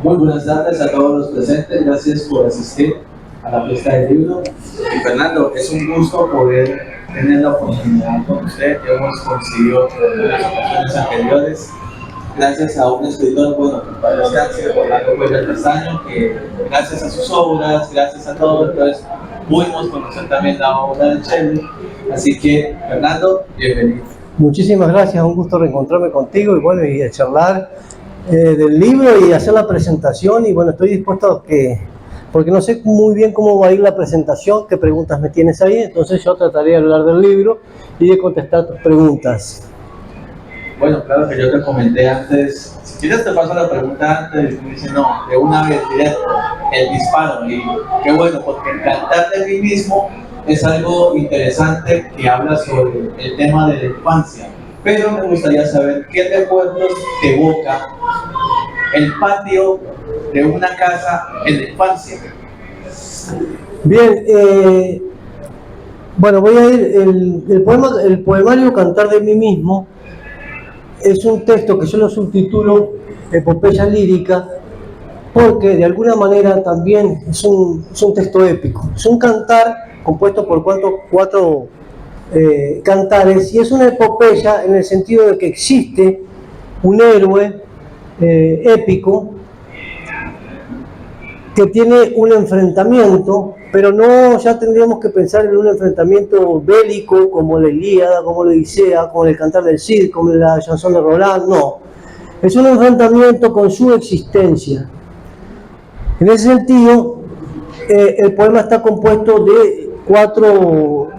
Muy buenas tardes a todos los presentes, gracias por asistir a la fiesta del libro. Y Fernando, es un gusto poder tener la oportunidad con usted. Hemos coincidido en las ocasiones anteriores, gracias a un escritor, bueno, que para descanse, Orlando Cuellar Castaño, que gracias a sus obras, gracias a todo, entonces pudimos conocer también la obra de Shelley. Así que, Fernando, bienvenido. Muchísimas gracias, un gusto reencontrarme contigo y bueno, y charlar del libro y hacer la presentación. Y bueno, estoy dispuesto a que, porque no sé muy bien cómo va a ir la presentación, qué preguntas me tienes ahí, entonces yo trataré de hablar del libro y de contestar tus preguntas. Bueno, claro que yo te comenté antes, si quieres te paso la pregunta antes, y me dice no, de una vez directo, el disparo, y qué bueno, porque el cantar de mí mismo es algo interesante que habla sobre el tema de la infancia, pero me gustaría saber qué recuerdos te evoca el patio de una casa en la infancia. Bien, bueno, voy a ir, el poemario Cantar de mí mismo es un texto que yo lo subtitulo Epopeya lírica, porque de alguna manera también es un texto épico. Es un cantar compuesto por cuatro cantares, y es una epopeya en el sentido de que existe un héroe épico que tiene un enfrentamiento, pero no ya tendríamos que pensar en un enfrentamiento bélico como la Ilíada, como la Odisea, como el Cantar del Cid, como la Chanson de Roland, no. Es un enfrentamiento con su existencia. En ese sentido, el poema está compuesto de cuatro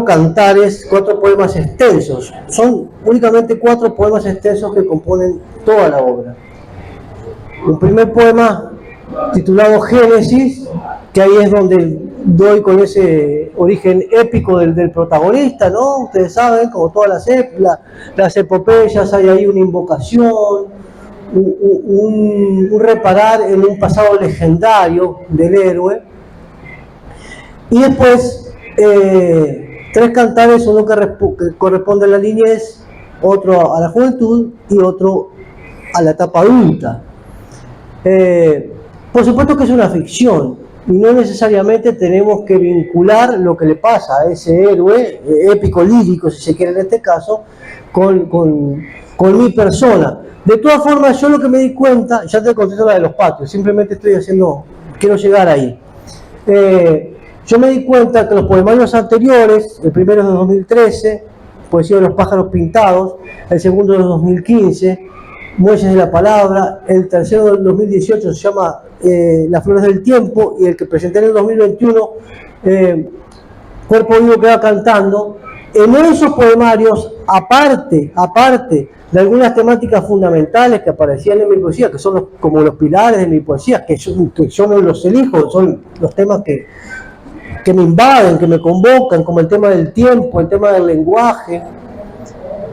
cantares, cuatro poemas extensos. Son únicamente cuatro poemas extensos que componen toda la obra. Un primer poema titulado Génesis, que ahí es donde doy con ese origen épico del protagonista, ¿no? Ustedes saben, como todas las epopeyas, hay ahí una invocación, un reparar en un pasado legendario del héroe. Y después, tres cantares, uno que corresponde a la niñez, otro a la juventud y otro a la etapa adulta. Por supuesto que es una ficción y no necesariamente tenemos que vincular lo que le pasa a ese héroe épico lírico, si se quiere en este caso, con mi persona. De todas formas, yo lo que me di cuenta, ya te contesto la de los patios, simplemente quiero llegar ahí. Yo me di cuenta que los poemarios anteriores, el primero es de 2013, Poesía de los pájaros pintados, el segundo es de 2015, Muelles de la palabra, el tercero del 2018 se llama Las flores del tiempo, y el que presenté en el 2021, Cuerpo vivo que va cantando. En esos poemarios, aparte de algunas temáticas fundamentales que aparecían en mi poesía, que son como los pilares de mi poesía, que yo no los elijo, son los temas que me invaden, que me convocan, como el tema del tiempo, el tema del lenguaje.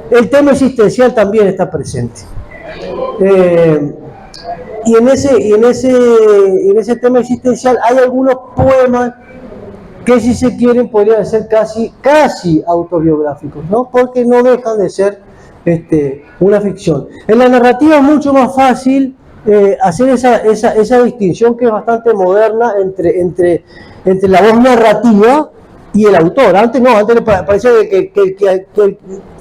El tema existencial también está presente. Y en ese tema existencial hay algunos poemas que, si se quieren, podrían ser casi autobiográficos, ¿no? Porque no dejan de ser una ficción. En la narrativa es mucho más fácil hacer esa distinción, que es bastante moderna, entre la voz narrativa y el autor. Antes le parecía que,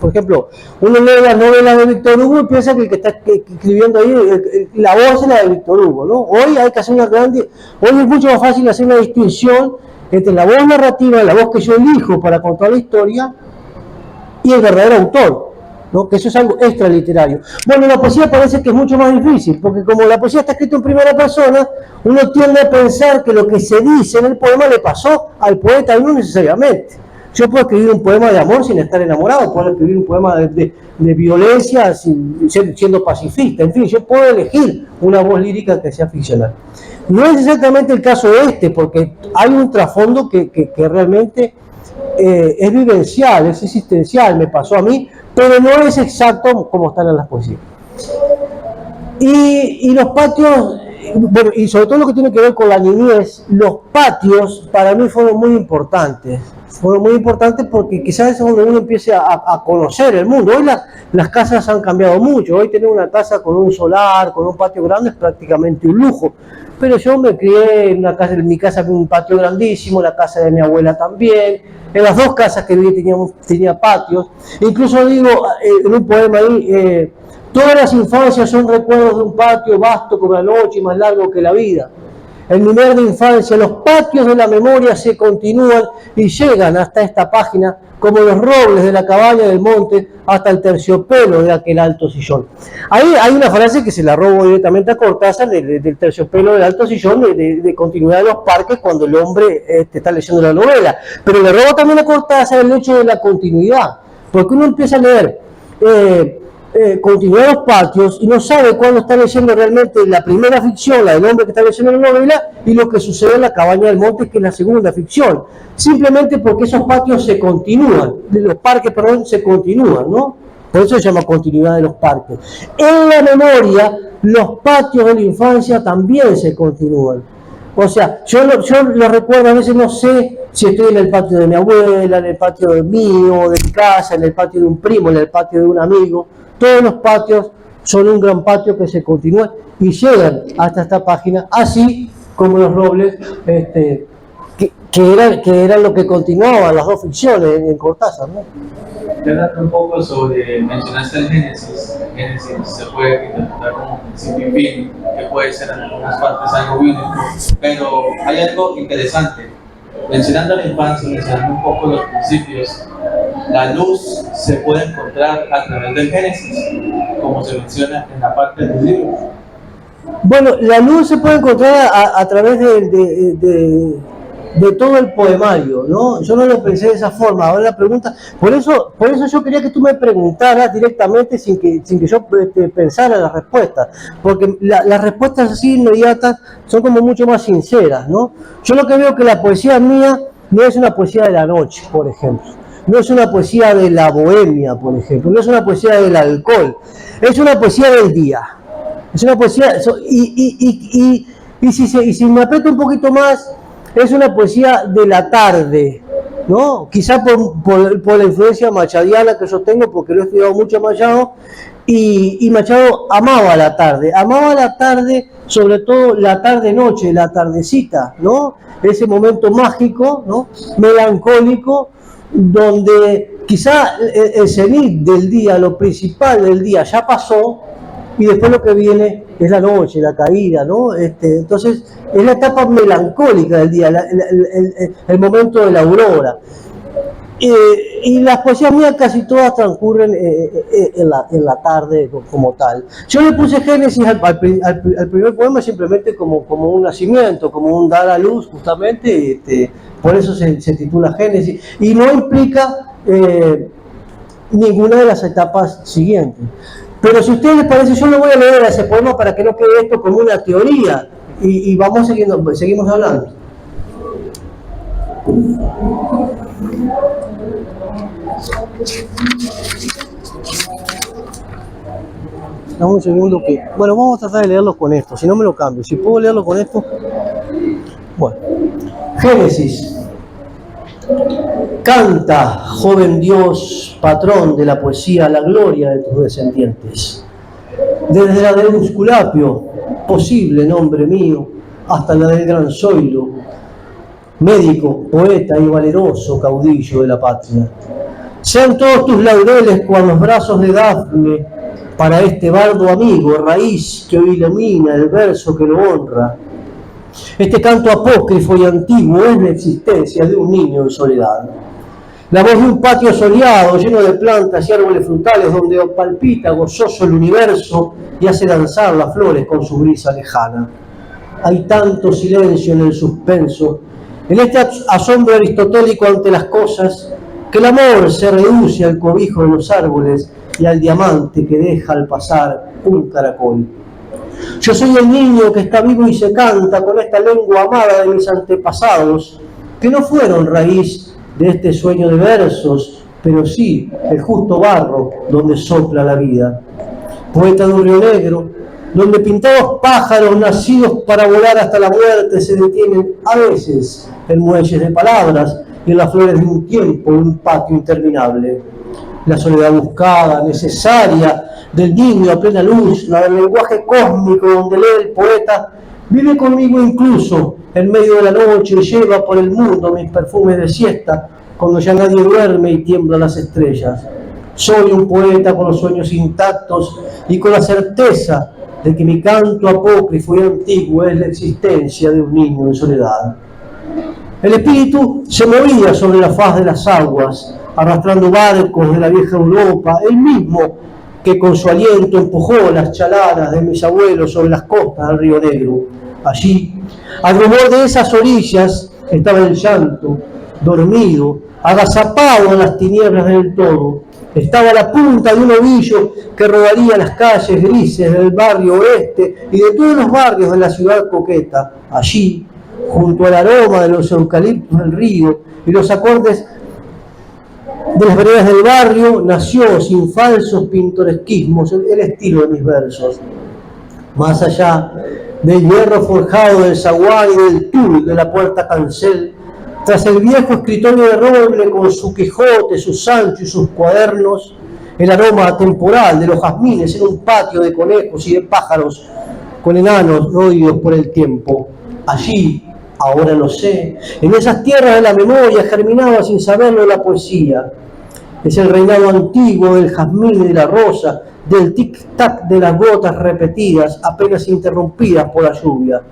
por ejemplo, uno lee las novelas de Víctor Hugo y piensa que el que está escribiendo ahí, la voz es la de Víctor Hugo, ¿no? Hoy hay que hacer hoy es mucho más fácil hacer una distinción entre la voz narrativa, la voz que yo elijo para contar la historia, y el verdadero autor, ¿no? Que eso es algo extraliterario. Bueno, la poesía parece que es mucho más difícil, porque como la poesía está escrita en primera persona, uno tiende a pensar que lo que se dice en el poema le pasó al poeta, y no necesariamente. Yo puedo escribir un poema de amor sin estar enamorado, puedo escribir un poema de violencia siendo pacifista, en fin, yo puedo elegir una voz lírica que sea ficcional. No es exactamente el caso porque hay un trasfondo que realmente es vivencial, es existencial, me pasó a mí, pero no es exacto como están en las poesías. Y los patios, bueno, y sobre todo lo que tiene que ver con la niñez, los patios para mí fueron muy importantes. Fueron muy importantes porque quizás es donde uno empiece a conocer el mundo. Hoy las casas han cambiado mucho. Hoy tener una casa con un solar, con un patio grande es prácticamente un lujo. Pero yo me crié en una casa, en mi casa había un patio grandísimo, la casa de mi abuela también. En las dos casas que viví tenía patios. Incluso digo en un poema ahí, todas las infancias son recuerdos de un patio vasto como la noche y más largo que la vida. En mi verde infancia, los patios de la memoria se continúan y llegan hasta esta página como los robles de la cabaña del monte hasta el terciopelo de aquel alto sillón. Ahí hay una frase que se la robo directamente a Cortázar del terciopelo del alto sillón, de continuidad de los parques cuando el hombre está leyendo la novela. Pero le robo también a Cortázar el hecho de la continuidad, porque uno empieza a leer continuidad de los patios y no sabe cuándo está leyendo realmente la primera ficción, la del hombre que está leyendo la novela, y lo que sucede en la cabaña del monte, que es la segunda ficción, simplemente porque esos patios se continúan, los parques, perdón, se continúan, ¿no? Por eso se llama continuidad de los parques. En la memoria, los patios de la infancia también se continúan. O sea, yo lo recuerdo, a veces no sé si estoy en el patio de mi abuela, en el patio mío, de mi casa, en el patio de un primo, en el patio de un amigo. Todos los patios son un gran patio que se continúa y llegan hasta esta página, así como los robles, que eran lo que continuaban las dos ficciones en Cortázar, ¿no? Háblate un poco sobre, mencionaste el Génesis. El Génesis se puede interpretar como principio y fin, que puede ser en algunas partes algo bíblico, pero hay algo interesante. Mencionando la infancia, mencionando un poco los principios, la luz se puede encontrar a través del Génesis, como se menciona en la parte del libro. Bueno, la luz se puede encontrar a través de todo el poemario, ¿no? Yo no lo pensé de esa forma. Ahora la pregunta, por eso yo quería que tú me preguntaras directamente sin que yo pensara la respuesta, porque las respuestas así inmediatas son como mucho más sinceras, ¿no? Yo lo que veo que la poesía mía no es una poesía de la noche, por ejemplo. No es una poesía de la bohemia, por ejemplo. No es una poesía del alcohol. Es una poesía del día. Es una poesía... Y si me aprieto un poquito más, es una poesía de la tarde, ¿no? Quizá por la influencia machadiana que yo tengo, porque lo he estudiado mucho a Machado, y Machado amaba la tarde, sobre todo la tarde-noche, la tardecita, ¿no? Ese momento mágico, ¿no? Melancólico, donde quizá el cenit del día, lo principal del día ya pasó, y después lo que viene es la noche, la caída, ¿no? Entonces, es la etapa melancólica del día, el momento de la aurora. Y las poesías mías casi todas transcurren en la tarde como tal. Yo le puse Génesis al primer poema simplemente como un nacimiento, como un dar a luz, justamente, por eso se titula Génesis, y no implica ninguna de las etapas siguientes. Pero si a ustedes les parece, yo lo voy a leer a ese poema para que no quede esto como una teoría, y seguimos hablando. Dame un segundo que... Bueno, vamos a tratar de leerlo con esto, si no me lo cambio. Si puedo leerlo con esto... Bueno. Génesis. Canta, joven Dios, patrón de la poesía, la gloria de tus descendientes. Desde la del Esculapio, posible nombre mío, hasta la del gran Zoilo, médico, poeta y valeroso caudillo de la patria. Sean todos tus laureles cual los brazos de Dafne, para este bardo amigo, raíz que hoy ilumina el verso que lo honra. Este canto apócrifo y antiguo es la existencia de un niño en soledad. La voz de un patio soleado, lleno de plantas y árboles frutales, donde palpita gozoso el universo y hace danzar las flores con su brisa lejana. Hay tanto silencio en el suspenso, en este asombro aristotélico ante las cosas, que el amor se reduce al cobijo de los árboles y al diamante que deja al pasar un caracol. Yo soy el niño que está vivo y se canta con esta lengua amada de mis antepasados, que no fueron raíz de este sueño de versos, pero sí el justo barro donde sopla la vida. Poeta de un río negro, donde pintados pájaros nacidos para volar hasta la muerte se detienen a veces en muelles de palabras y en las flores de un tiempo, en un patio interminable. La soledad buscada, necesaria, del niño a plena luz, la del lenguaje cósmico donde lee el poeta, vive conmigo incluso en medio de la noche y lleva por el mundo mis perfumes de siesta, cuando ya nadie duerme y tiemblan las estrellas. Soy un poeta con los sueños intactos y con la certeza de que mi canto apócrifo y antiguo es la existencia de un niño en soledad. El espíritu se movía sobre la faz de las aguas, arrastrando barcos de la vieja Europa, el mismo que con su aliento empujó las chaladas de mis abuelos sobre las costas del Río Negro. Allí, al rumor de esas orillas, estaba el llanto, dormido, agazapado en las tinieblas del todo. Estaba la punta de un ovillo que rodaría las calles grises del barrio oeste y de todos los barrios de la ciudad coqueta. Allí, junto al aroma de los eucaliptos del río y los acordes de las veredas del barrio, nació sin falsos pintoresquismos el estilo de mis versos. Más allá del hierro forjado del zaguán y del tul de la puerta cancel, tras el viejo escritorio de roble con su Quijote, su Sancho y sus cuadernos, el aroma atemporal de los jazmines en un patio de conejos y de pájaros con enanos roídos por el tiempo. Allí, ahora lo sé, en esas tierras de la memoria germinaba sin saberlo la poesía. Es el reinado antiguo del jazmín y de la rosa, del tic-tac de las gotas repetidas, apenas interrumpidas por la lluvia.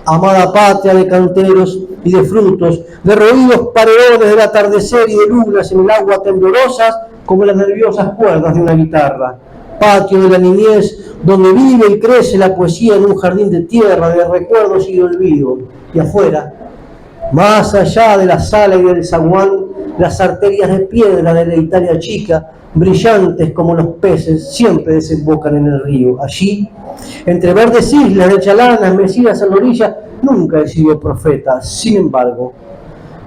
Amada patria de canteros y de frutos, de roídos paredones del atardecer y de lunas en el agua temblorosas como las nerviosas cuerdas de una guitarra. Patio de la niñez, donde vive y crece la poesía en un jardín de tierra, de recuerdos y de olvido. Y afuera, más allá de la sala y del zaguán, las arterias de piedra de la Italia chica, brillantes como los peces, siempre desembocan en el río. Allí, entre verdes islas de chalanas mecidas a la orilla, nunca he sido profeta. Sin embargo,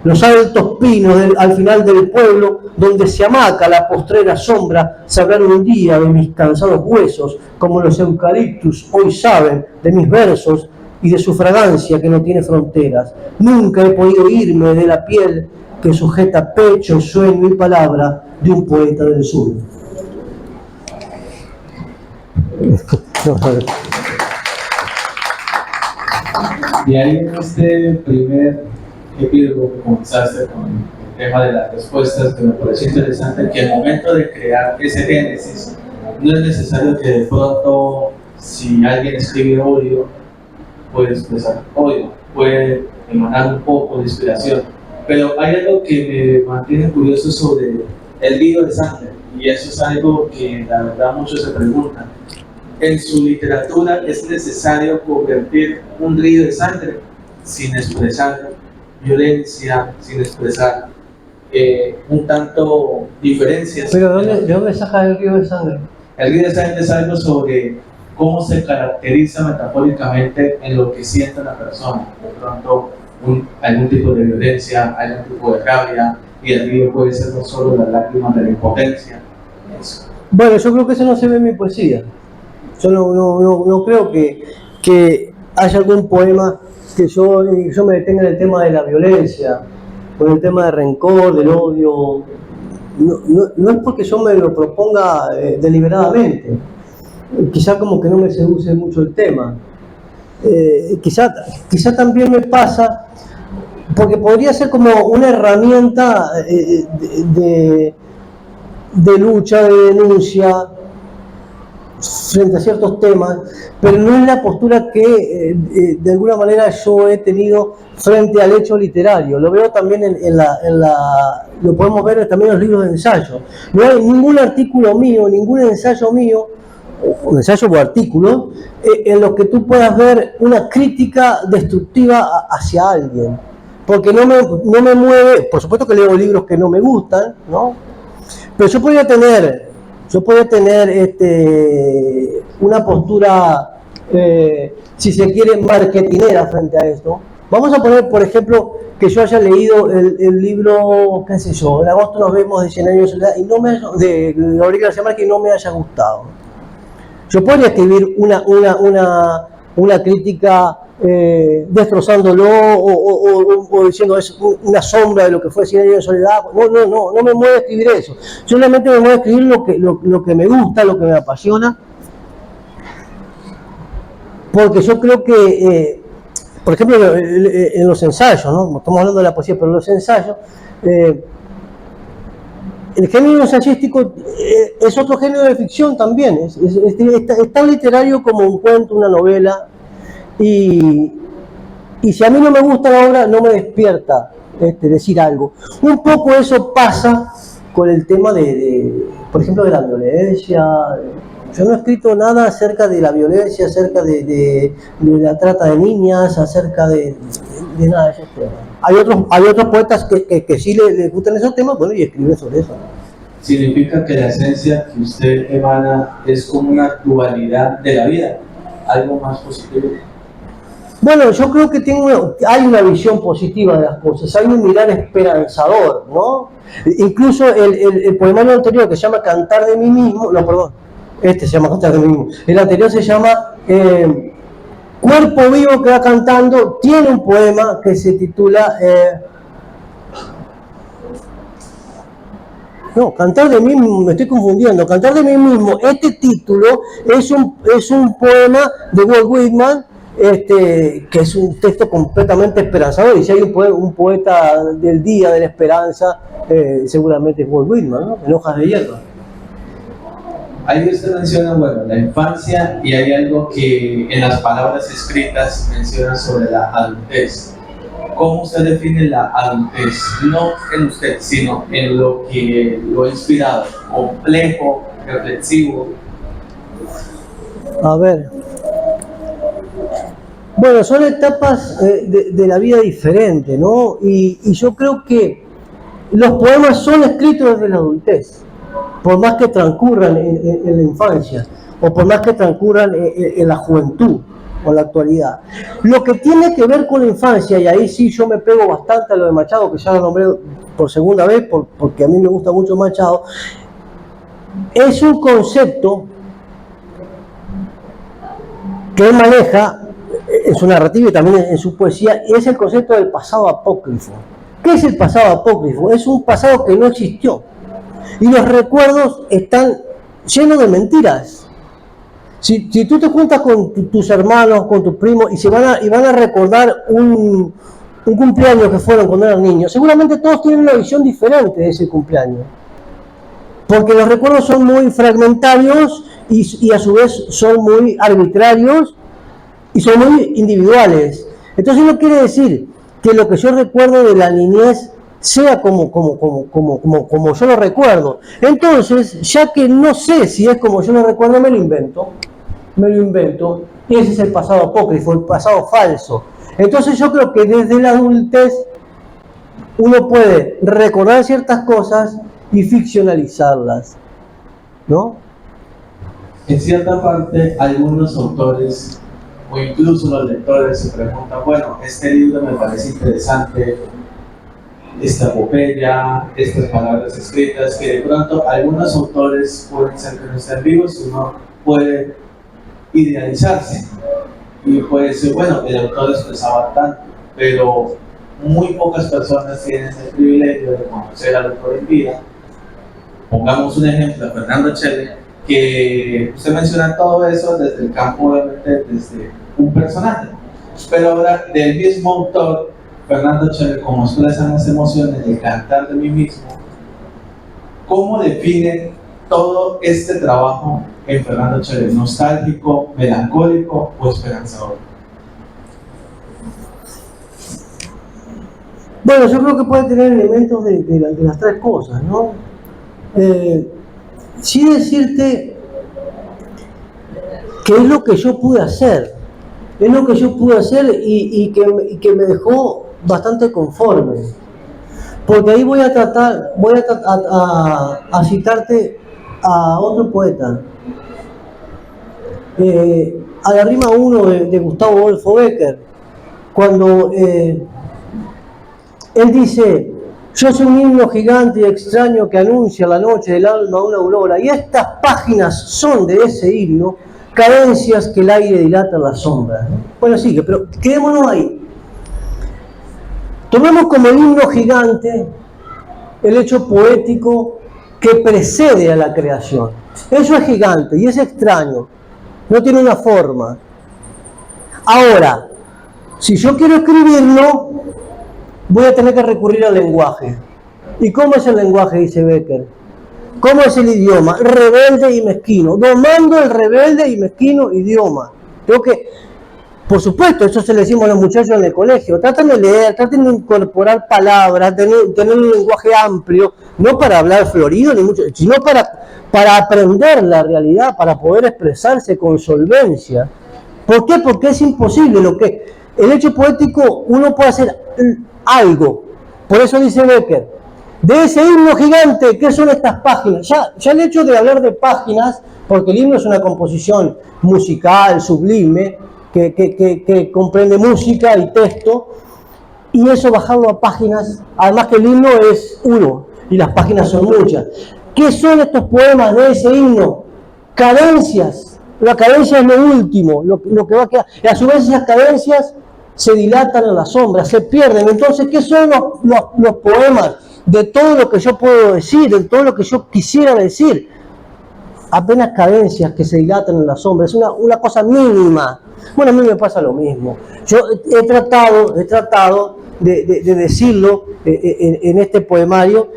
los altos pinos al final del pueblo, donde se hamaca la postrera sombra, sabrán un día de mis cansados huesos, como los eucaliptus hoy saben de mis versos y de su fragancia que no tiene fronteras. Nunca he podido irme de la piel que sujeta pecho, sueño y palabra de un poeta del sur. Y ahí en este primer epílogo que comenzaste con el tema de las respuestas, que me pareció interesante, que al momento de crear ese génesis, no es necesario que de pronto, si alguien escribe odio, puede expresar odio, puede emanar un poco de inspiración. Pero hay algo que me mantiene curioso sobre el río de sangre, y eso es algo que la verdad muchos se preguntan. En su literatura es necesario convertir un río de sangre sin expresar violencia, sin expresar un tanto diferencias. ¿Pero de dónde saca el río de sangre? El río de sangre es algo sobre cómo se caracteriza metafóricamente en lo que siente la persona. De pronto, algún tipo de violencia, algún tipo de rabia, y el río puede ser no solo las lágrimas de la impotencia. Eso. Bueno, yo creo que eso no se ve en mi poesía. Yo no creo que haya algún poema que yo me detenga en el tema de la violencia, o en el tema del rencor, del odio. No es porque yo me lo proponga deliberadamente. Quizá como que no me seduce mucho el tema. Quizá también me pasa porque podría ser como una herramienta de lucha, de denuncia frente a ciertos temas, pero no es la postura que de alguna manera yo he tenido frente al hecho literario. Lo veo también lo podemos ver también en los libros de ensayo. No hay ningún artículo mío, ningún ensayo mío, un ensayo o artículo, en los que tú puedas ver una crítica destructiva hacia alguien. Porque no me mueve, por supuesto que leo libros que no me gustan, ¿no? Pero yo podría tener una postura, si se quiere, marketinera frente a esto. Vamos a poner, por ejemplo, que yo haya leído el libro, qué sé yo, en agosto nos vemos de 100 años de soledad, de Gabriel García Márquez, y no me haya gustado. Yo podría escribir una crítica destrozándolo o diciendo es una sombra de lo que fue 100 años de soledad. No me mueve escribir eso. Solamente me mueve escribir lo que me gusta, lo que me apasiona. Porque yo creo que, por ejemplo, en los ensayos, ¿no? Estamos hablando de la poesía, pero en los ensayos, el género ensayístico es otro género de ficción también, es tan literario como un cuento, una novela, y si a mí no me gusta la obra, no me despierta decir algo. Un poco eso pasa con el tema por ejemplo, de la violencia. Yo no he escrito nada acerca de la violencia, acerca de la trata de niñas, acerca de nada de esos temas. Hay otros poetas que sí les gustan esos temas, bueno, y escriben sobre eso. Significa que la esencia que usted emana es como una dualidad de la vida, algo más positivo. Bueno, yo creo que hay una visión positiva de las cosas, hay un mirar esperanzador, ¿no? Incluso el poemario anterior, que se llama Cantar de mí mismo, no, perdón, se llama Cantar de mí mismo, el anterior se llama Cuerpo vivo que va cantando, tiene un poema que se titula Cantar de mí mismo, me estoy confundiendo. Cantar de mí mismo, este título es un poema de Walt Whitman, que es un texto completamente esperanzador, y si hay un poeta del día de la esperanza, seguramente es Walt Whitman, ¿no? En Hojas de Hierba. Ahí usted menciona, bueno, la infancia, y hay algo que en las palabras escritas menciona sobre la adultez. ¿Cómo usted define la adultez? No en usted, sino en lo que lo ha inspirado, complejo, reflexivo. A ver. Bueno, son etapas de la vida diferentes, ¿no? Y yo creo que los poemas son escritos desde la adultez, por más que transcurran en la infancia, o por más que transcurran en la juventud o en la actualidad. Lo que tiene que ver con la infancia, y ahí sí yo me pego bastante a lo de Machado, que ya lo nombré por segunda vez, porque a mí me gusta mucho Machado, es un concepto que él maneja en su narrativa y también en su poesía, es el concepto del pasado apócrifo. ¿Qué es el pasado apócrifo? Es un pasado que no existió. Y los recuerdos están llenos de mentiras. Si tú te juntas con tus hermanos, con tus primos, y van a recordar un cumpleaños que fueron cuando eran niños, seguramente todos tienen una visión diferente de ese cumpleaños. Porque los recuerdos son muy fragmentarios y a su vez son muy arbitrarios y son muy individuales. Entonces no quiere decir que lo que yo recuerdo de la niñez sea como yo lo recuerdo. Entonces, ya que no sé si es como yo lo recuerdo, me lo invento, y ese es el pasado apócrifo, el pasado falso. Entonces yo creo que desde la adultez uno puede recordar ciertas cosas y ficcionalizarlas, ¿no? En cierta parte, algunos autores o incluso los lectores se preguntan, bueno, este libro me parece interesante, esta epopeya, estas palabras escritas, que de pronto algunos autores pueden ser que no estén vivos, uno puede idealizarse y puede decir, bueno, el autor expresaba tanto, pero muy pocas personas tienen ese privilegio de conocer al autor en vida. Pongamos un ejemplo, Fernando Shelley, que usted menciona todo eso desde el campo, obviamente, desde un personaje, pero ahora del mismo autor, Fernando Shelley, como expresan las emociones del cantar de mí mismo, ¿cómo define todo este trabajo en Fernando Shelley? ¿Nostálgico, melancólico o esperanzador? Bueno, yo creo que puede tener elementos de las tres cosas, ¿no? Sí decirte que es lo que yo pude hacer, y que me dejó bastante conforme, porque ahí voy a citarte a otro poeta, a la rima 1 de Gustavo Adolfo Bécquer, cuando él dice: yo soy un himno gigante y extraño que anuncia la noche del alma una aurora, y estas páginas son de ese himno cadencias que el aire dilata en la sombra. Bueno, sigue, pero quedémonos ahí. Tomemos como el himno gigante el hecho poético que precede a la creación. Eso es gigante y es extraño, no tiene una forma. Ahora, si yo quiero escribirlo, voy a tener que recurrir al lenguaje. ¿Y cómo es el lenguaje?, dice Becker. ¿Cómo es el idioma? Rebelde y mezquino, domando el rebelde y mezquino idioma. Tengo que, por supuesto, eso se le decimos a los muchachos en el colegio, traten de leer, traten de incorporar palabras, tener un lenguaje amplio, no para hablar florido, ni mucho, sino para aprender la realidad, para poder expresarse con solvencia. ¿Por qué? Porque es imposible. El hecho poético, uno puede hacer algo. Por eso dice Becker, de ese himno gigante, ¿qué son estas páginas? Ya el hecho de hablar de páginas, porque el himno es una composición musical, sublime, que comprende música y texto, y eso bajarlo a páginas, además que el himno es uno, y las páginas son muchas. ¿Qué son estos poemas de ese himno? Cadencias. La cadencia es lo último, lo que va a quedar. Y a su vez esas cadencias se dilatan en la sombra, se pierden. Entonces, ¿qué son los poemas? De todo lo que yo puedo decir, de todo lo que yo quisiera decir. Apenas cadencias que se dilatan en la sombra, es una cosa mínima. Bueno, a mí me pasa lo mismo. Yo he tratado de decirlo en este poemario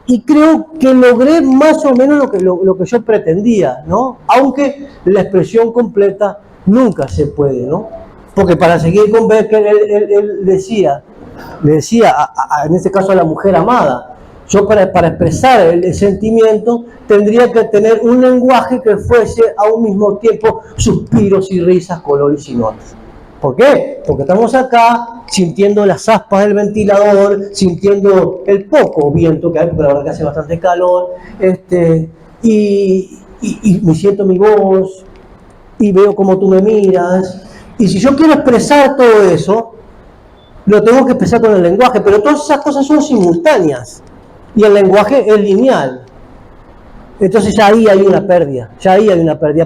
y creo que logré más o menos lo que yo pretendía, ¿no? Aunque la expresión completa nunca se puede, ¿no? Porque para seguir con Becker, él le decía en este caso a la mujer amada, yo para expresar el sentimiento tendría que tener un lenguaje que fuese a un mismo tiempo suspiros y risas, colores y notas. ¿Por qué? Porque estamos acá sintiendo las aspas del ventilador, sintiendo el poco viento que hay, porque la verdad que hace bastante calor, y me siento mi voz, y veo cómo tú me miras, y si yo quiero expresar todo eso, lo tengo que expresar con el lenguaje, pero todas esas cosas son simultáneas, y el lenguaje es lineal. Entonces ya ahí hay una pérdida,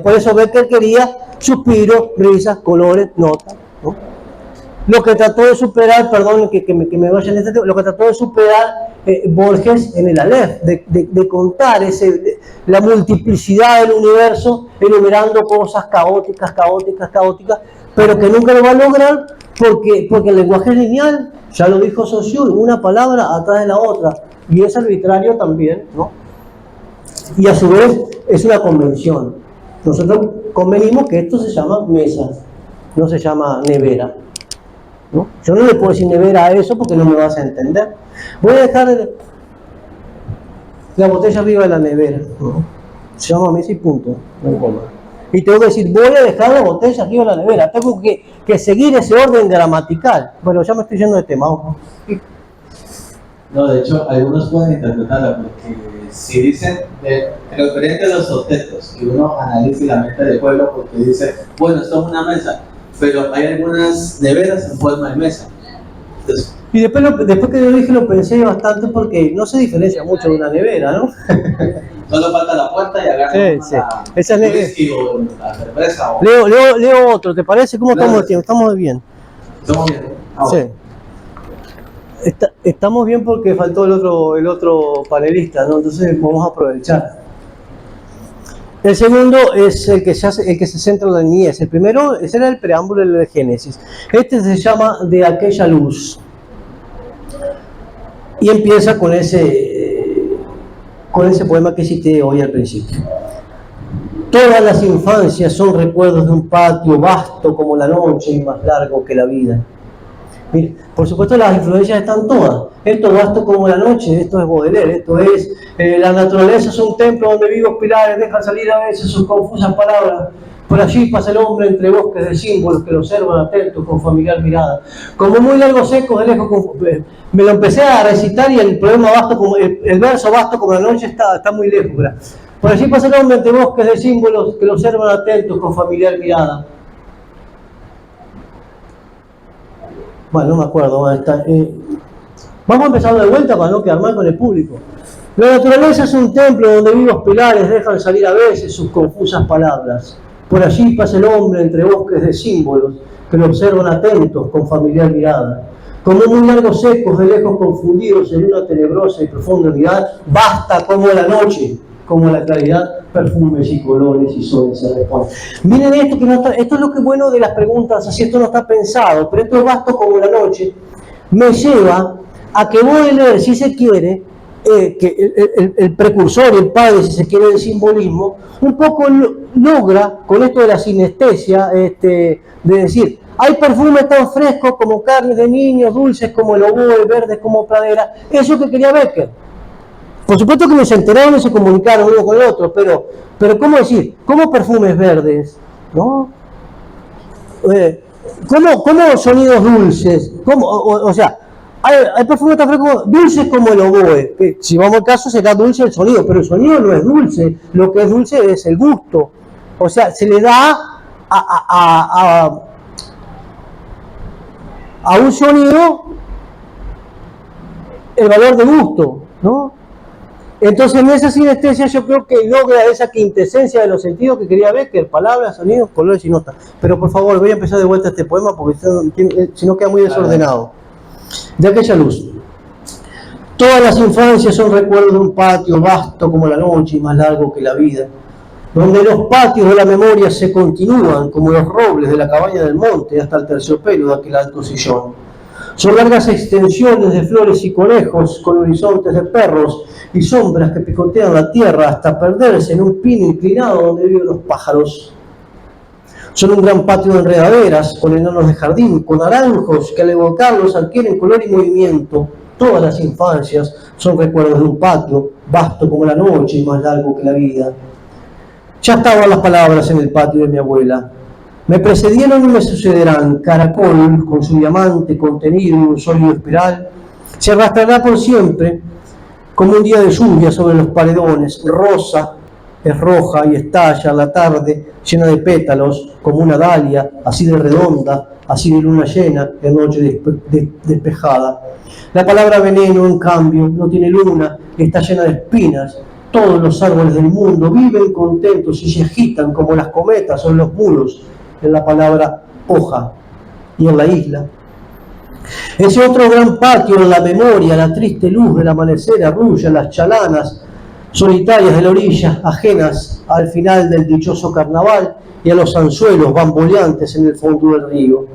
Por eso Becker quería suspiros, risas, colores, notas, ¿no? Lo que trató de superar, perdón que me vaya en este tema, lo que trató de superar Borges en el Aleph, de contar la multiplicidad del universo, enumerando cosas caóticas, pero que nunca lo va a lograr porque el lenguaje es lineal, ya lo dijo Saussure, una palabra atrás de la otra, y es arbitrario también, ¿no? Y a su vez es una convención. Nosotros convenimos que esto se llama mesa, no se llama nevera, ¿no? Yo no le puedo decir nevera a eso porque no me vas a entender. Voy a dejar la botella arriba de la nevera, ¿no? Se llama mesa y punto, no coma. Y tengo que decir, voy a dejar la botella arriba de la nevera. Tengo que seguir ese orden gramatical. Bueno, ya me estoy yendo de tema, ojo. No, de hecho, algunos pueden interpretarla porque si dicen, referente a los octetos, que uno analice la mente del pueblo porque dice, bueno, esto es una mesa, pero hay algunas neveras en forma de mesa. Entonces, y después que yo dije lo pensé bastante porque no se diferencia mucho de una nevera, ¿no? Solo falta la puerta y agarrar esa whisky o la cerveza. Leo otro, ¿te parece? ¿Cómo estamos de tiempo? ¿Estamos bien? ¿Estamos bien? Sí. Estamos bien porque faltó el otro panelista, ¿no? Entonces vamos a aprovechar. El segundo es el que se centra en la niñez. El primero, ese era el preámbulo de Génesis. Este se llama De aquella luz. Y empieza con ese poema que cité hoy al principio. Todas las infancias son recuerdos de un patio vasto como la noche y más largo que la vida. Mire, por supuesto las influencias están todas. Esto vasto como la noche, esto es Baudelaire, esto es la naturaleza es un templo donde vivos pilares dejan salir a veces sus confusas palabras. Por allí pasa el hombre entre bosques de símbolos que lo observan atentos con familiar mirada. Como muy largos secos de lejos, me lo empecé a recitar y el poema vasto como el verso vasto como la noche está muy lejos. ¿Verdad? Por allí pasa el hombre entre bosques de símbolos que lo observan atentos con familiar mirada. Bueno, no me acuerdo dónde está. Vamos a empezar de vuelta para no quedar mal con el público. La naturaleza es un templo donde vivos pilares dejan salir a veces sus confusas palabras. Por allí pasa el hombre entre bosques de símbolos que lo observan atentos con familiar mirada. Como muy largos ecos de lejos confundidos en una tenebrosa y profunda unidad, basta como la noche, como la claridad, perfumes y colores y soles se responden. Miren esto, que no está, esto es lo que es bueno de las preguntas, así esto no está pensado, pero esto es basta como la noche, me lleva a que voy a leer, si se quiere, que el precursor, el padre, si se quiere, del simbolismo, un poco logra, con esto de la sinestesia, de decir, hay perfumes tan frescos como carnes de niños, dulces como el oboe, verdes como pradera, eso que quería Becker. Por supuesto que se enteraron y se comunicaron uno con el otro, pero ¿cómo decir? ¿Cómo perfumes verdes? ¿No? ¿Cómo sonidos dulces? ¿Cómo? O sea, hay perfumes tan frescos, dulces como el oboe, que si vamos al caso será dulce el sonido, pero el sonido no es dulce, lo que es dulce es el gusto. O sea, se le da a un sonido el valor de gusto, ¿no? Entonces en esa sinestesia yo creo que logra esa quintesencia de los sentidos que quería Becker, palabras, sonidos, colores y notas. Pero por favor, voy a empezar de vuelta este poema porque si no queda muy desordenado. De aquella luz. Todas las infancias son recuerdos de un patio vasto como la noche y más largo que la vida, donde los patios de la memoria se continúan como los robles de la cabaña del monte hasta el terciopelo de aquel alto sillón. Son largas extensiones de flores y conejos con horizontes de perros y sombras que picotean la tierra hasta perderse en un pino inclinado donde viven los pájaros. Son un gran patio de enredaderas con enanos de jardín, con naranjos que al evocarlos adquieren color y movimiento. Todas las infancias son recuerdos de un patio vasto como la noche y más largo que la vida. Ya estaban las palabras en el patio de mi abuela. Me precedieron y me sucederán. Caracol, con su diamante contenido en un sólido espiral, se arrastrará por siempre como un día de lluvia sobre los paredones. Rosa es roja y estalla la tarde llena de pétalos como una dalia, así de redonda, así de luna llena, de noche despejada. La palabra veneno, en cambio, no tiene luna, está llena de espinas. Todos los árboles del mundo viven contentos y se agitan como las cometas sobre los muros en la palabra hoja y en la isla. Ese otro gran patio en la memoria, la triste luz del amanecer arrulla las chalanas solitarias de la orilla, ajenas al final del dichoso carnaval y a los anzuelos bamboleantes en el fondo del río.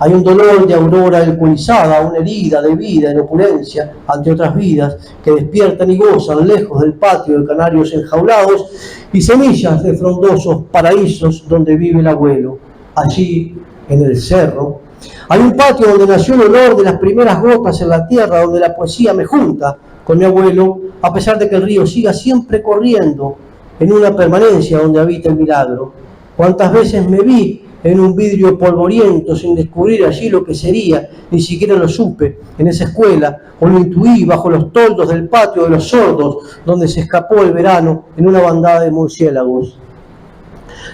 Hay un dolor de aurora alcoholizada, una herida de vida en opulencia ante otras vidas que despiertan y gozan lejos del patio de canarios enjaulados y semillas de frondosos paraísos donde vive el abuelo. Allí, en el cerro, hay un patio donde nació el olor de las primeras gotas en la tierra, donde la poesía me junta con mi abuelo, a pesar de que el río siga siempre corriendo en una permanencia donde habita el milagro. ¿Cuántas veces me vi en un vidrio polvoriento sin descubrir allí lo que sería? Ni siquiera lo supe en esa escuela, o lo intuí bajo los toldos del patio de los sordos, donde se escapó el verano en una bandada de murciélagos.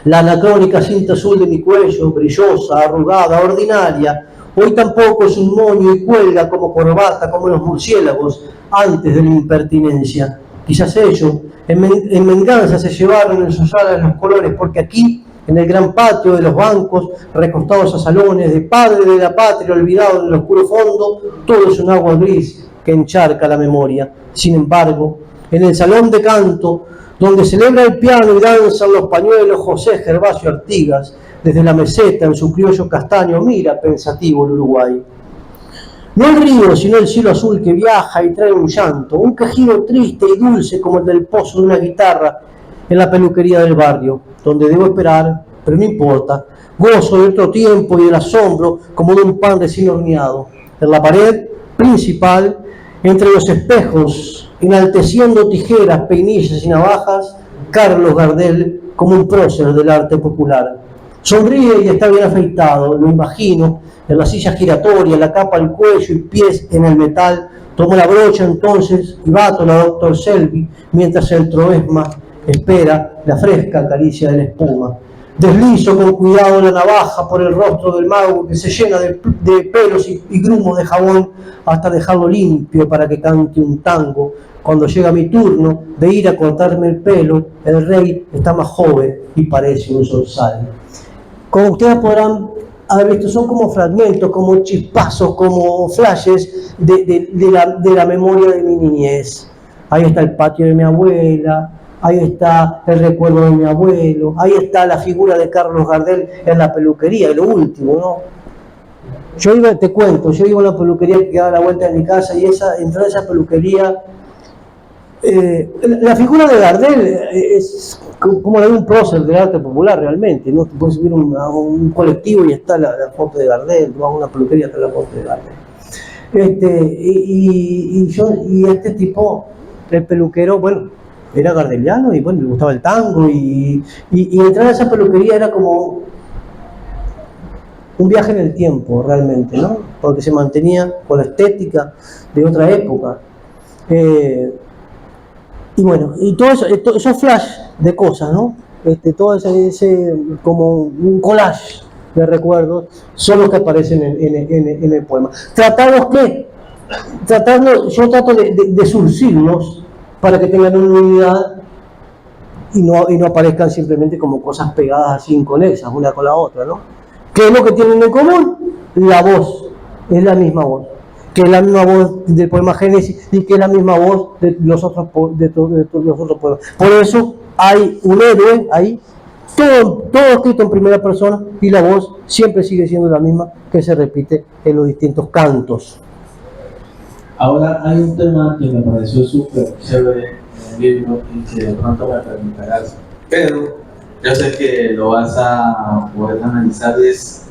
La anacrónica cinta azul de mi cuello, brillosa, arrugada, ordinaria, hoy tampoco es un moño y cuelga como corbata, como los murciélagos, antes de la impertinencia. Quizás ellos, en venganza, se llevaron en sus alas los colores, porque aquí, en el gran patio de los bancos, recostados a salones de padre de la patria olvidado en el oscuro fondo, todo es un agua gris que encharca la memoria. Sin embargo, en el salón de canto, donde celebra el piano y danzan los pañuelos José Gervasio Artigas, desde la meseta en su criollo castaño mira pensativo el Uruguay. No el río, sino el cielo azul que viaja y trae un llanto, un quejido triste y dulce como el del pozo de una guitarra en la peluquería del barrio, donde debo esperar, pero no importa, gozo de otro tiempo y del asombro como de un pan recién horneado. En la pared principal, entre los espejos, enalteciendo tijeras, peinillas y navajas, Carlos Gardel como un prócer del arte popular. Sonríe y está bien afeitado, lo imagino, en la silla giratoria, la capa al cuello y pies en el metal. Tomó la brocha entonces y bato la Dr. Selby, mientras el troesma espera la fresca caricia de la espuma. Deslizo con cuidado la navaja por el rostro del mago que se llena de pelos y grumos de jabón hasta dejarlo limpio para que cante un tango. Cuando llega mi turno de ir a cortarme el pelo, el rey está más joven y parece un zorzal. Como ustedes podrán haber visto, son como fragmentos, como chispazos, como flashes de la memoria de mi niñez. Ahí está el patio de mi abuela, ahí está el recuerdo de mi abuelo, ahí está la figura de Carlos Gardel en la peluquería, y lo último, ¿no? Yo iba a una peluquería que quedaba a la vuelta de mi casa y entrar a esa peluquería, la figura de Gardel es como la de un prócer del arte popular realmente, ¿no? Te puedes subir a un colectivo y está la foto de Gardel, vas a una peluquería y está la foto de Gardel. Y este tipo, el peluquero, bueno, era gardeliano y bueno, le gustaba el tango y entrar a esa peluquería era como un viaje en el tiempo realmente, ¿no? Porque se mantenía con la estética de otra época. Y bueno, y todo eso, esos flash de cosas, ¿no? Todo ese como un collage de recuerdos son los que aparecen en el poema. Yo trato de surcirlos para que tengan una unidad y no aparezcan simplemente como cosas pegadas así inconexas una con la otra, ¿no? ¿Qué es lo que tienen en común? La voz, es la misma voz, que es la misma voz del poema Génesis y que es la misma voz de los otros poemas. Por eso hay un héroe ahí, todo escrito en primera persona, y la voz siempre sigue siendo la misma, que se repite en los distintos cantos. Ahora hay un tema que me pareció súper chévere en el libro y que de pronto me preguntarás, pero yo sé que lo vas a poder analizar, es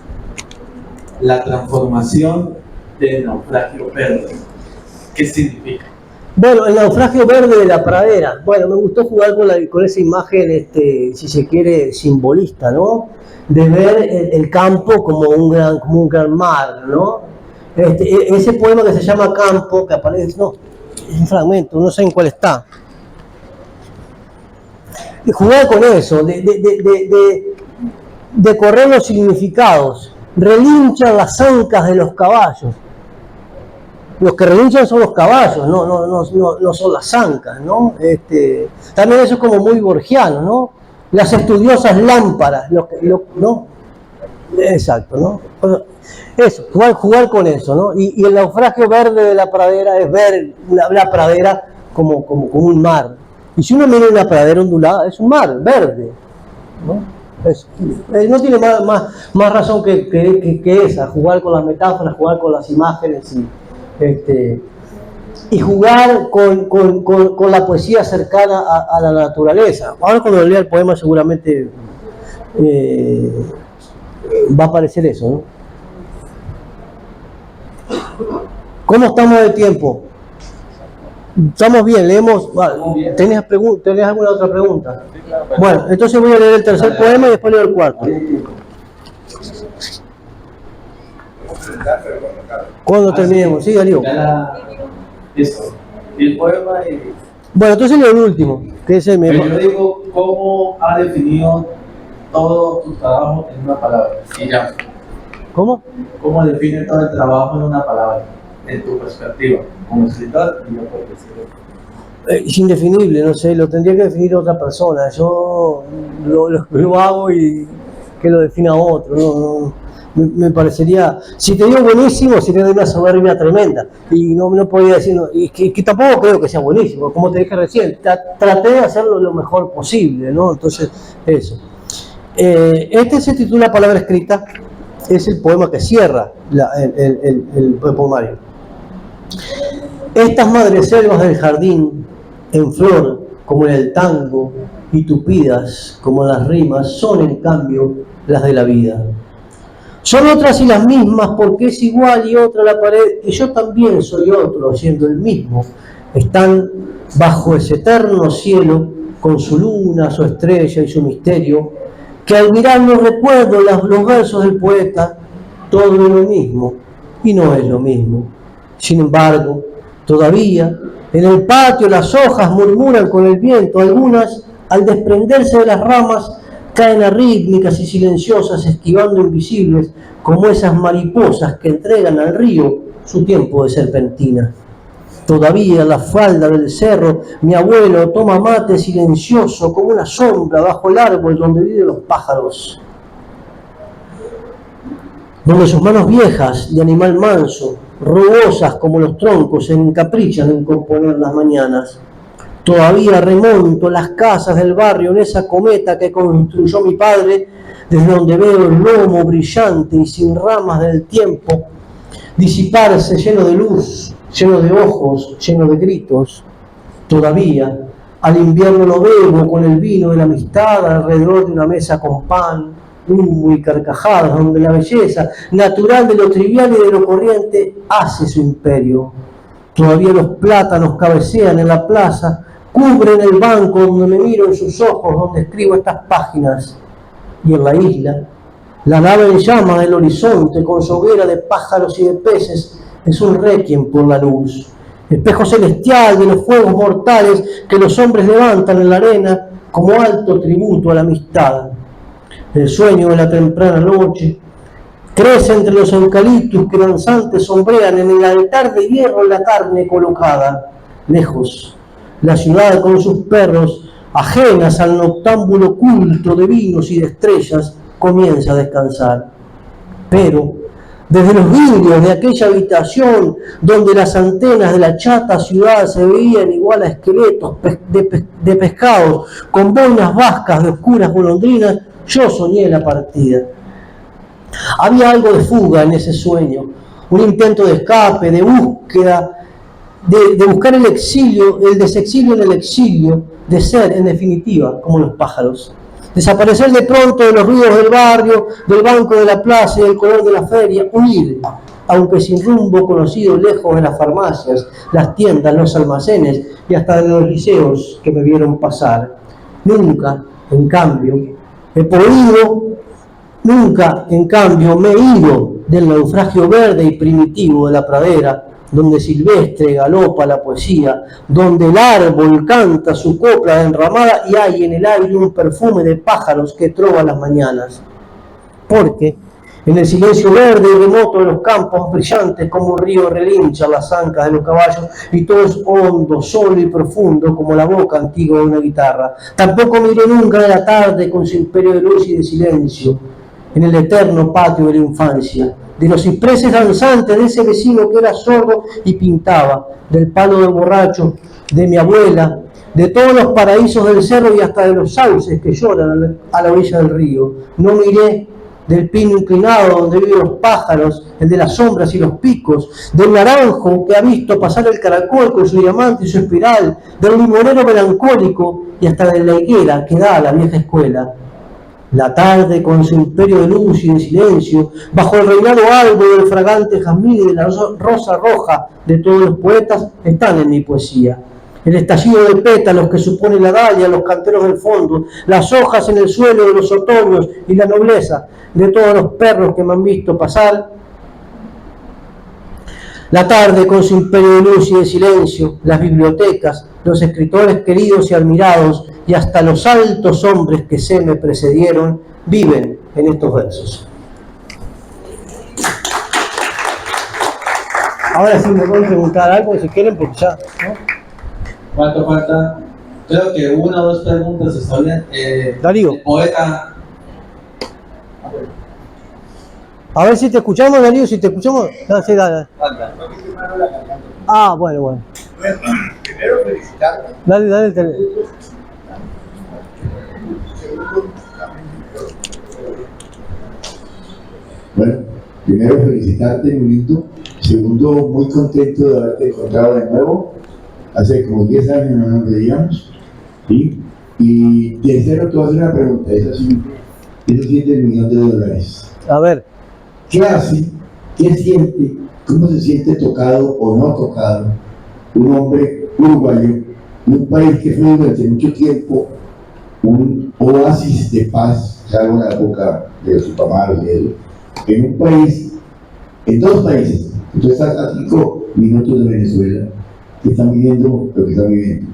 la transformación del naufragio verde. ¿Qué significa? Bueno, el naufragio verde de la pradera. Bueno, me gustó jugar con esa imagen, si se quiere, simbolista, ¿no? De ver el campo como un gran mar, ¿no? Ese poema que se llama Campo, que aparece, no, es un fragmento, no sé en cuál está. Y jugar con eso, de correr los significados, relinchan las ancas de los caballos. Los que relinchan son los caballos, no son las ancas, ¿no? También eso es como muy borgiano, ¿no? Las estudiosas lámparas, ¿no? Exacto, ¿no? Eso, jugar con eso, ¿no? Y el naufragio verde de la pradera es ver la pradera como un mar. Y si uno mira una pradera ondulada, es un mar verde, ¿no? No tiene más razón que esa, jugar con las metáforas, jugar con las imágenes y jugar con la poesía cercana a la naturaleza. Ahora cuando lea el poema seguramente va a aparecer eso, ¿no? ¿Cómo estamos de tiempo? Estamos bien, leemos. ¿Tenés alguna otra pregunta? Bueno, entonces voy a leer el tercer poema y después leo el cuarto. Cuando terminemos, sí, Darío. Listo. El poema y... Bueno, entonces leo el último, que es el mismo. Pero yo digo, ¿cómo ha definido todo tu trabajo en una palabra? Y ya. ¿Cómo? ¿Cómo define todo el trabajo en una palabra? En tu perspectiva, como escritor y yo por decirlo. Es indefinible, no sé, lo tendría que definir otra persona. Yo lo hago y que lo defina otro. No, me parecería, si te digo buenísimo, sería de una soberbia tremenda. Y no podía decir, y que tampoco creo que sea buenísimo, como te dije recién. Traté de hacerlo lo mejor posible, ¿no? Entonces, eso. Este se titula Palabra Escrita, es el poema que cierra el poemario. Estas madreselvas del jardín, en flor como en el tango, y tupidas como las rimas, son en cambio las de la vida. Son otras y las mismas porque es igual y otra la pared, y yo también soy otro siendo el mismo. Están bajo ese eterno cielo, con su luna, su estrella y su misterio, que al mirarlo recuerdo los versos del poeta, todo es lo mismo y no es lo mismo. Sin embargo, todavía en el patio las hojas murmuran con el viento, algunas al desprenderse de las ramas caen arrítmicas y silenciosas, esquivando invisibles, como esas mariposas que entregan al río su tiempo de serpentina. Todavía en la falda del cerro, mi abuelo toma mate silencioso como una sombra bajo el árbol donde viven los pájaros, donde sus manos viejas de animal manso, rugosas como los troncos, se encaprichan en componer las mañanas. Todavía remonto las casas del barrio en esa cometa que construyó mi padre, desde donde veo el lomo brillante y sin ramas del tiempo disiparse lleno de luz, lleno de ojos, lleno de gritos. Todavía al invierno lo bebo con el vino de la amistad alrededor de una mesa con pan, humo y carcajadas, donde la belleza natural de lo trivial y de lo corriente hace su imperio. Todavía los plátanos cabecean en la plaza, cubren el banco donde me miro en sus ojos, donde escribo estas páginas. Y en la isla, la nave en llama del horizonte, con su hoguera de pájaros y de peces, es un requiem por la luz. Espejo celestial de los fuegos mortales que los hombres levantan en la arena como alto tributo a la amistad. El sueño de la temprana noche crece entre los eucaliptus que danzantes sombrean en el altar de hierro en la carne colocada. Lejos, la ciudad con sus perros, ajenas al noctámbulo culto de vinos y de estrellas, comienza a descansar. Pero desde los vidrios de aquella habitación donde las antenas de la chata ciudad se veían igual a esqueletos de pescados con boinas vascas de oscuras golondrinas, yo soñé la partida. Había algo de fuga en ese sueño, un intento de escape, de búsqueda, de buscar el exilio, el desexilio en el exilio, de ser, en definitiva, como los pájaros. Desaparecer de pronto de los ruidos del barrio, del banco de la plaza y del color de la feria, huir, aunque sin rumbo conocido, lejos de las farmacias, las tiendas, los almacenes y hasta de los liceos que me vieron pasar. Nunca, en cambio, me he ido del naufragio verde y primitivo de la pradera, donde silvestre galopa la poesía, donde el árbol canta su copla enramada y hay en el aire un perfume de pájaros que trova las mañanas. Porque en el silencio verde y remoto de los campos brillantes como un río relincha las ancas de los caballos y todo es hondo, solo y profundo como la boca antigua de una guitarra. Tampoco miré nunca de la tarde con su imperio de luz y de silencio en el eterno patio de la infancia, de los cipreses danzantes de ese vecino que era sordo y pintaba, del palo de borracho de mi abuela, de todos los paraísos del cerro y hasta de los sauces que lloran a la orilla del río. No miré del pino inclinado donde viven los pájaros, el de las sombras y los picos, del naranjo que ha visto pasar el caracol con su diamante y su espiral, del limonero melancólico y hasta de la higuera que da a la vieja escuela. La tarde con su imperio de luz y de silencio, bajo el reinado albo del fragante jazmín y de la rosa roja de todos los poetas, están en mi poesía. El estallido de pétalos que supone la dalia, los canteros del fondo, las hojas en el suelo de los otoños y la nobleza de todos los perros que me han visto pasar. La tarde con su imperio de luz y de silencio, las bibliotecas, los escritores queridos y admirados y hasta los altos hombres que se me precedieron viven en estos versos. Ahora sí me pueden preguntar algo si quieren, porque ya, ¿no? ¿Cuánto falta? Creo que una o dos preguntas está bien. Darío. El poeta. A ver si te escuchamos, Darío, si te escuchamos. No, sí, dale. Falta. Ah, bueno. Primero felicitarte. Dale. Bueno, primero felicitarte, muy lindo. Segundo, muy contento de haberte encontrado de nuevo. Hace como 10 años no nos veíamos. ¿Sí? Y tercero, te voy a hacer una pregunta. Es así, esos $7 millones. A ver. ¿Qué hace? ¿Qué siente? ¿Cómo se siente tocado o no tocado un hombre uruguayo, un país que fue durante mucho tiempo un oasis de paz, salvo en la época de los Tupamaros y eso, en un país, en dos países? Tú estás a 5 minutos de Venezuela, que están viviendo lo que están viviendo.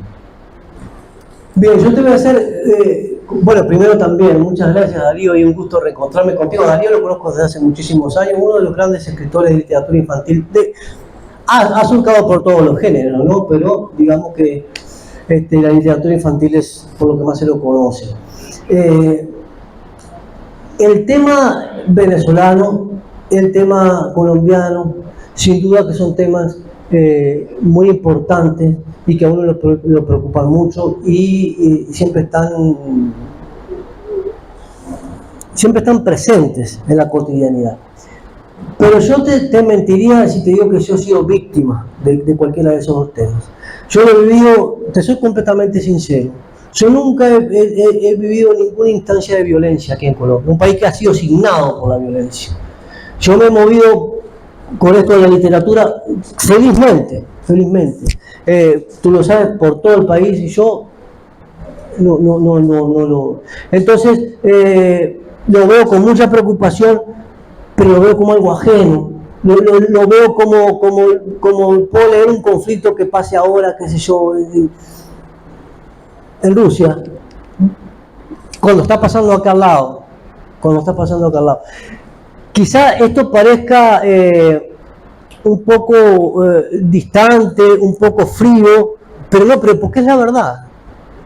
Bien, yo te voy a hacer Bueno, primero también, muchas gracias Darío y un gusto reencontrarme contigo. Darío lo conozco desde hace muchísimos años, uno de los grandes escritores de literatura infantil. Ha surcado por todos los géneros, ¿no? Pero digamos que la literatura infantil es por lo que más se lo conoce. El tema venezolano, el tema colombiano, sin duda que son temas muy importantes y que a uno lo preocupan mucho y siempre están presentes en la cotidianidad. Pero yo te mentiría si te digo que yo he sido víctima de cualquiera de esos dos temas. Yo lo he vivido, te soy completamente sincero, yo nunca he vivido ninguna instancia de violencia aquí en Colombia, un país que ha sido signado por la violencia. Yo me he movido con esto de la literatura felizmente. Tú lo sabes, por todo el país y yo no lo... Entonces, lo veo con mucha preocupación, pero lo veo como algo ajeno. Lo veo como puedo leer un conflicto que pase ahora, qué sé yo, en Rusia, cuando está pasando acá al lado. Quizá esto parezca un poco distante, un poco frío, pero porque es la verdad.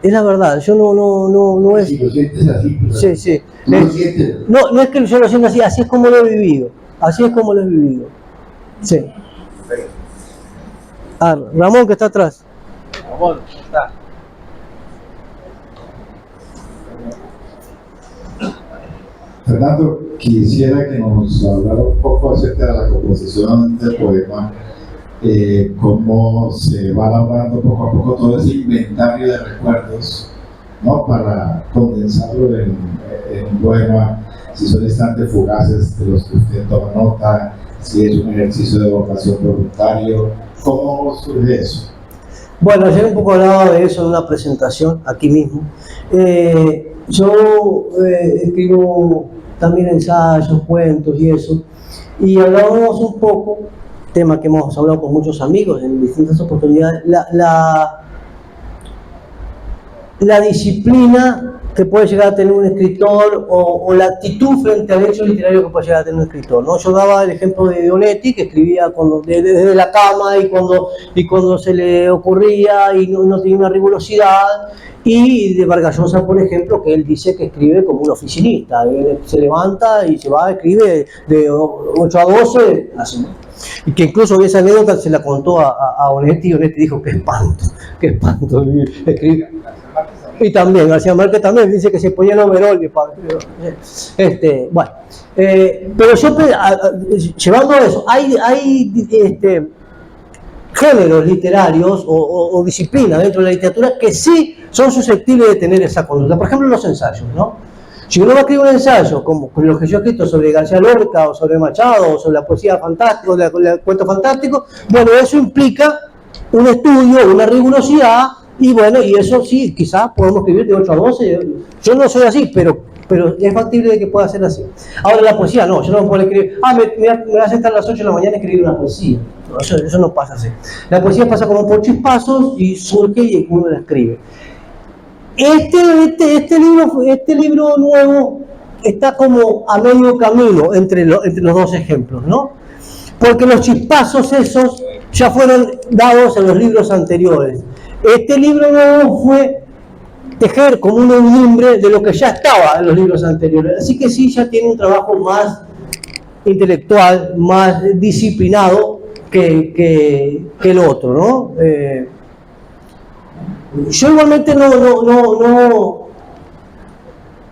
Es la verdad, yo no es... Si lo sientes así, pues, Sí. ¿no lo sientes? No es que yo lo sienta así es como lo he vivido. Sí. Ramón, que está atrás. Ramón, está. Fernando, quisiera que nos hablara un poco acerca de la composición del poema, cómo se va elaborando poco a poco todo ese inventario de recuerdos, ¿no? Para condensarlo en un poema, si son instantes fugaces de los que usted toma nota, si es un ejercicio de vocación voluntario, ¿cómo surge eso? Bueno, ayer un poco hablaba de eso en una presentación aquí mismo. Yo escribo también ensayos, cuentos y eso, y hablábamos un poco, tema que hemos hablado con muchos amigos en distintas oportunidades, la disciplina que puede llegar a tener un escritor o la actitud frente al hecho literario que puede llegar a tener un escritor, ¿no? Yo daba el ejemplo de Onetti, que escribía desde la cama y cuando se le ocurría y no tenía una rigurosidad, y de Vargas Llosa, por ejemplo, que él dice que escribe como un oficinista, él se levanta y se va, escribe de 8 a 12, así. Y que incluso esa anécdota se la contó a Onetti, y Onetti dijo, qué espanto, escribir. Y también, García Márquez también dice que se ponía el overol. Bueno, pero yo, llevando a eso, hay géneros literarios o disciplinas dentro de la literatura que sí son susceptibles de tener esa conducta. Por ejemplo, los ensayos, ¿no? Si uno va a escribir un ensayo, como los que yo he escrito sobre García Lorca, o sobre Machado, o sobre la poesía fantástica, o el cuento fantástico, bueno, eso implica un estudio, una rigurosidad. Y bueno, y eso sí, quizás podemos escribir de 8 a 12. Yo no soy así, pero es factible de que pueda ser así. Ahora la poesía no, yo no puedo escribir, me voy a sentar a las 8 de la mañana a escribir una poesía. No, eso no pasa así. La poesía pasa como por chispazos y surge y uno la escribe. Este libro nuevo está como a medio camino entre los dos ejemplos, ¿no? Porque los chispazos esos ya fueron dados en los libros anteriores. Este libro nuevo fue tejer como un enjambre de lo que ya estaba en los libros anteriores. Así que sí, ya tiene un trabajo más intelectual, más disciplinado que el otro, ¿no? Yo igualmente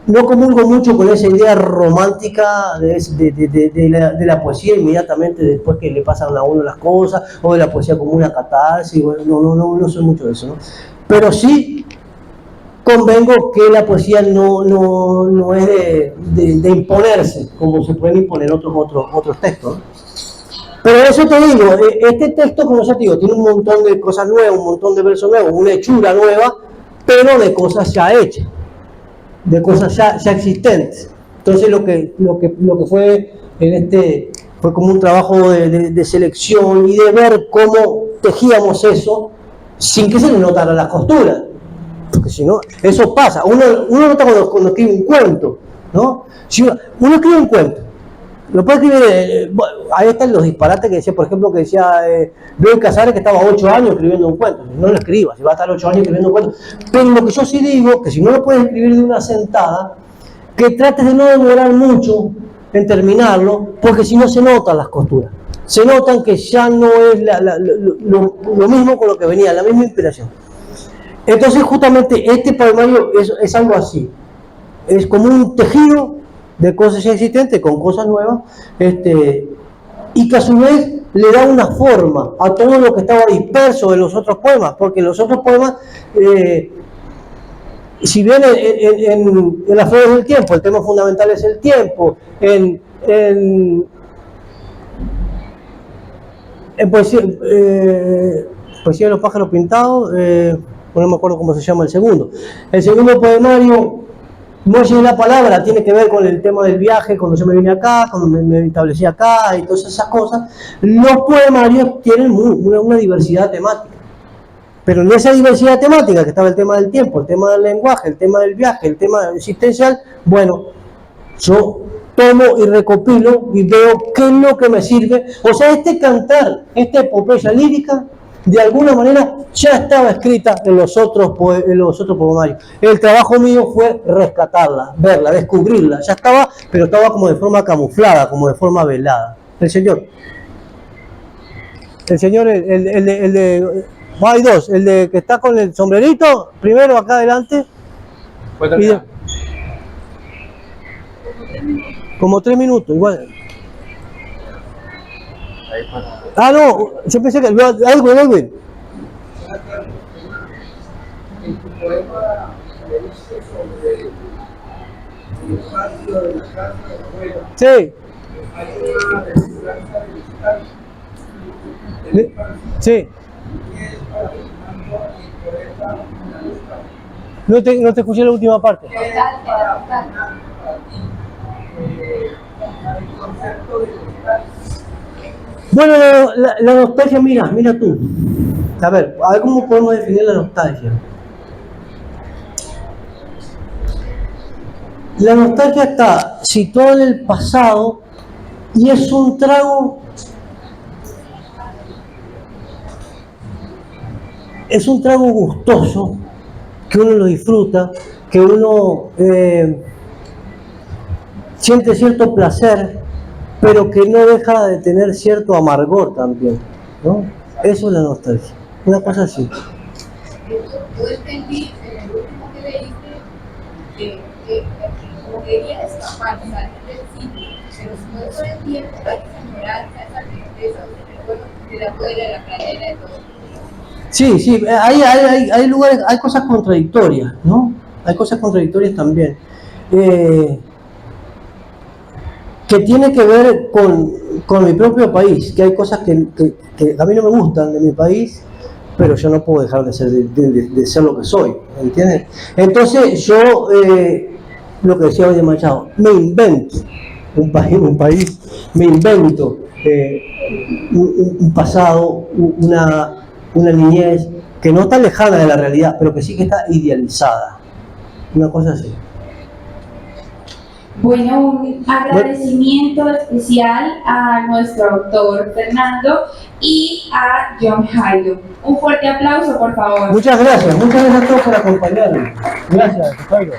no comulgo mucho con esa idea romántica de la poesía inmediatamente después que le pasan a uno las cosas, o de la poesía como una catarsis. Bueno, no soy mucho de eso, ¿no? Pero sí convengo que la poesía no es de imponerse, como se pueden imponer otros textos, ¿no? Pero eso te digo, este texto, como ya te digo, tiene un montón de cosas nuevas, un montón de versos nuevos, una hechura nueva, pero de cosas ya hechas, de cosas ya existentes. Entonces lo que fue fue como un trabajo de selección y de ver cómo tejíamos eso sin que se le notara las costuras, porque si no, eso pasa. Uno nota cuando escribe un cuento, ¿no? Si uno escribe un cuento, lo puede escribir, ahí están los disparates que decía, por ejemplo, que decía Bioy Casares, que estaba 8 años escribiendo un cuento. No lo escriba, si va a estar 8 años escribiendo un cuento. Pero lo que yo sí digo, que si no lo puedes escribir de una sentada, que trates de no demorar mucho en terminarlo, porque si no se notan las costuras. Se notan que ya no es lo mismo con lo que venía, la misma inspiración. Entonces, justamente, este poemario es algo así. Es como un tejido de cosas ya existentes con cosas nuevas, y que a su vez le da una forma a todo lo que estaba disperso de los otros poemas, porque los otros poemas, si bien en Las Flores del Tiempo el tema fundamental es el tiempo, en poesía de los pájaros pintados, no me acuerdo cómo se llama el segundo poemario, Muelle de la Palabra, tiene que ver con el tema del viaje, cuando yo me vine acá, cuando me establecí acá y todas esas cosas. Los poemarios tienen una diversidad temática, pero en esa diversidad temática, que estaba el tema del tiempo, el tema del lenguaje, el tema del viaje, el tema existencial, bueno, yo tomo y recopilo y veo qué es lo que me sirve. O sea, cantar, esta epopeya lírica, de alguna manera ya estaba escrita en los otros poemarios. El trabajo mío fue rescatarla, verla, descubrirla. Ya estaba, pero estaba como de forma camuflada, como de forma velada. El señor, hay dos, el de que está con el sombrerito, primero acá adelante. Como 3 minutos, igual. Ah, no, yo pensé que Edwin. Sí. Sí. No te escuché la última parte. Bueno, la nostalgia, mira tú. A ver cómo podemos definir la nostalgia. La nostalgia está situada en el pasado y es un trago gustoso, que uno lo disfruta, que uno siente cierto placer, pero que no deja de tener cierto amargor también, ¿no? Eso es la nostalgia, una cosa así. Yo entendí en el último que leíste que como quería escapar, salir del sitio, pero después por el tiempo hay esa añoranza, esa tristeza, ese recuerdo de la afuera, de la pradera, de todo. Sí, hay lugares, hay cosas contradictorias, ¿no? Hay cosas contradictorias también. Que tiene que ver con mi propio país, que hay cosas que a mí no me gustan de mi país, pero yo no puedo dejar de ser lo que soy, ¿entiendes? Entonces yo, lo que decía hoy de Machado, me invento un país, me invento un pasado, una niñez que no está lejana de la realidad, pero que sí que está idealizada, una cosa así. Bueno, un agradecimiento especial a nuestro autor Fernando y a John Jairo. Un fuerte aplauso, por favor. Muchas gracias a todos por acompañarnos. Gracias, Jairo.